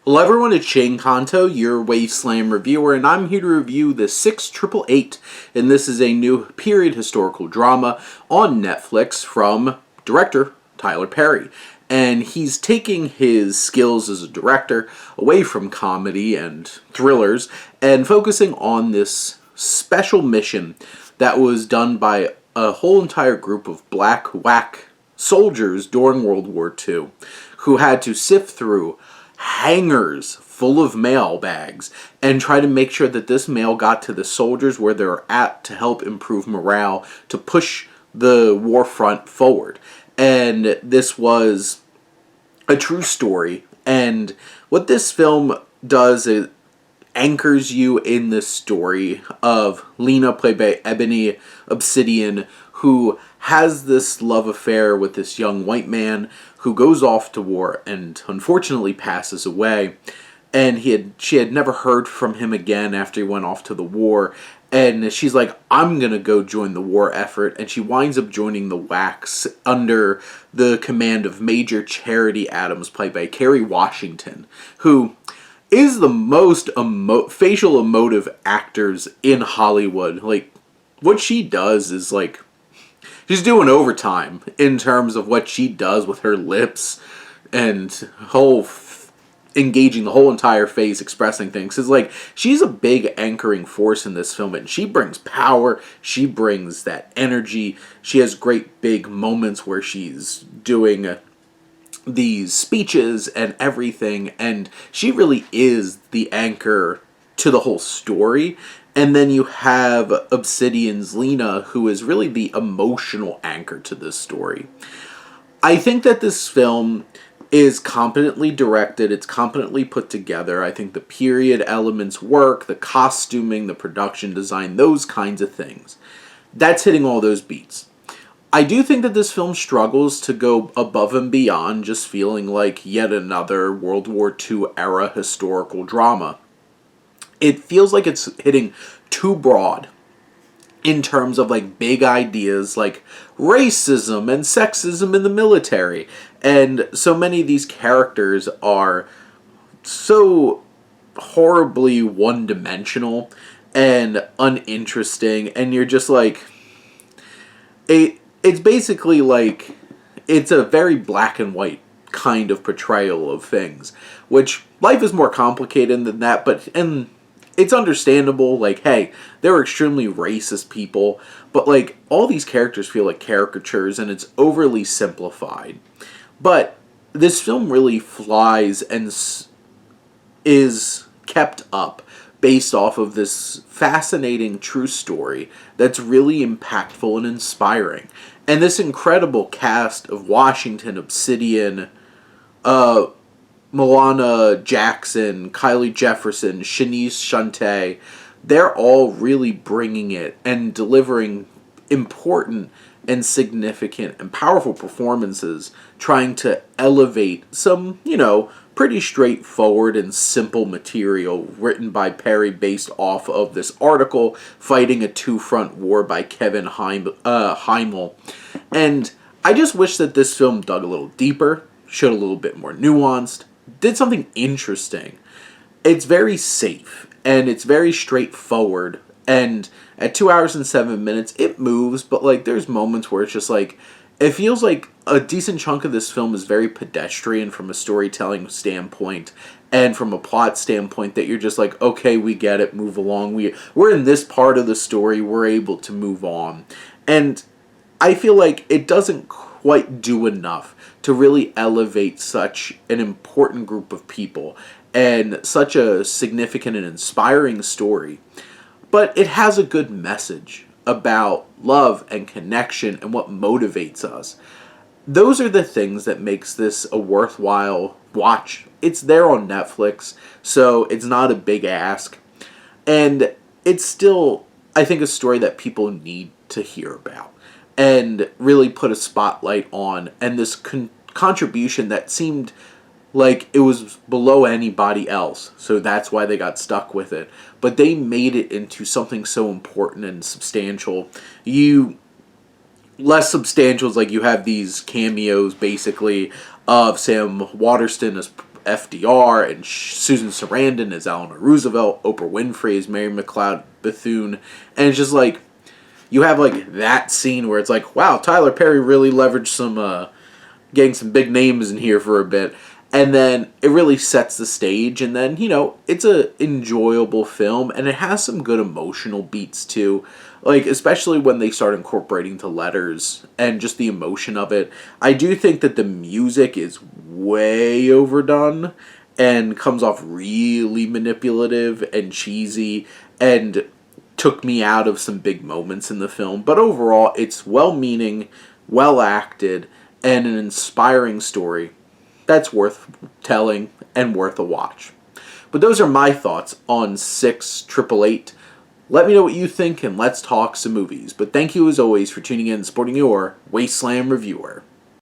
Hello everyone, it's Shane Kanto, your Wasteland reviewer, and I'm here to review the 6888, and this is a new period historical drama on Netflix from director Tyler Perry. And he's taking his skills as a director away from comedy and thrillers and focusing on this special mission that was done by a whole entire group of black WAC soldiers during World War II who had to sift through hangars full of mail bags and try to make sure that this mail got to the soldiers where they're at to help improve morale, to push the war front forward. And this was a true story. And what this film does is anchors you in the story of Lena, played by Ebony Obsidian, who has this love affair with this young white man who goes off to war and unfortunately passes away. And she had never heard from him again after he went off to the war. And she's like, I'm going to go join the war effort. And she winds up joining the WACs under the command of Major Charity Adams, played by Kerry Washington, who is the most facial emotive actors in Hollywood. Like, what she does is like, she's doing overtime in terms of what she does with her lips and engaging the whole entire face, expressing things. It's like, she's a big anchoring force in this film, and she brings power, she brings that energy. She has great big moments where she's doing these speeches and everything, and she really is the anchor to the whole story. And then you have Obsidian's Lena, who is really the emotional anchor to this story. I think that this film is competently directed, it's competently put together. I think the period elements work, the costuming, the production design, those kinds of things. That's hitting all those beats. I do think that this film struggles to go above and beyond just feeling like yet another World War II era historical drama. It feels like it's hitting too broad in terms of like big ideas like racism and sexism in the military. And so many of these characters are so horribly one-dimensional and uninteresting, and you're just like, it's basically like, it's a very black and white kind of portrayal of things, which life is more complicated than that, and it's understandable. Like, hey, they're extremely racist people, but like, all these characters feel like caricatures, and it's overly simplified. But this film really flies and is kept up based off of this fascinating true story that's really impactful and inspiring. And this incredible cast of Washington, Obsidian, Milana Jackson, Kylie Jefferson, Shanice Shante, they're all really bringing it and delivering important and significant and powerful performances, trying to elevate some, pretty straightforward and simple material written by Perry based off of this article, Fighting a Two-Front War by Kevin Heimel. And I just wish that this film dug a little deeper, showed a little bit more nuanced, did something interesting. It's very safe, and it's very straightforward, and at 2 hours and 7 minutes, it moves, but like, there's moments where it's just like, it feels like a decent chunk of this film is very pedestrian from a storytelling standpoint and from a plot standpoint, that you're just like, okay, we get it, move along. We're in this part of the story, we're able to move on. And I feel like it doesn't quite do enough to really elevate such an important group of people and such a significant and inspiring story. But it has a good message about love and connection and what motivates us. Those are the things that makes this a worthwhile watch. It's there on Netflix, so it's not a big ask. And it's still, I think, a story that people need to hear about and really put a spotlight on. And this contribution that seemed like it was below anybody else, so that's why they got stuck with it. But they made it into something so important and substantial. Less substantial is like, you have these cameos basically of Sam Waterston as FDR and Susan Sarandon as Eleanor Roosevelt, Oprah Winfrey as Mary McLeod Bethune, and it's just like you have like that scene where it's like, wow, Tyler Perry really leveraged some getting some big names in here for a bit. And then it really sets the stage, and then, it's a enjoyable film, and it has some good emotional beats too. Like, especially when they start incorporating the letters and just the emotion of it. I do think that the music is way overdone and comes off really manipulative and cheesy and took me out of some big moments in the film. But overall, it's well-meaning, well-acted, and an inspiring story that's worth telling and worth a watch. But those are my thoughts on 688. Let me know what you think, and let's talk some movies. But thank you as always for tuning in and supporting your Wasteland reviewer.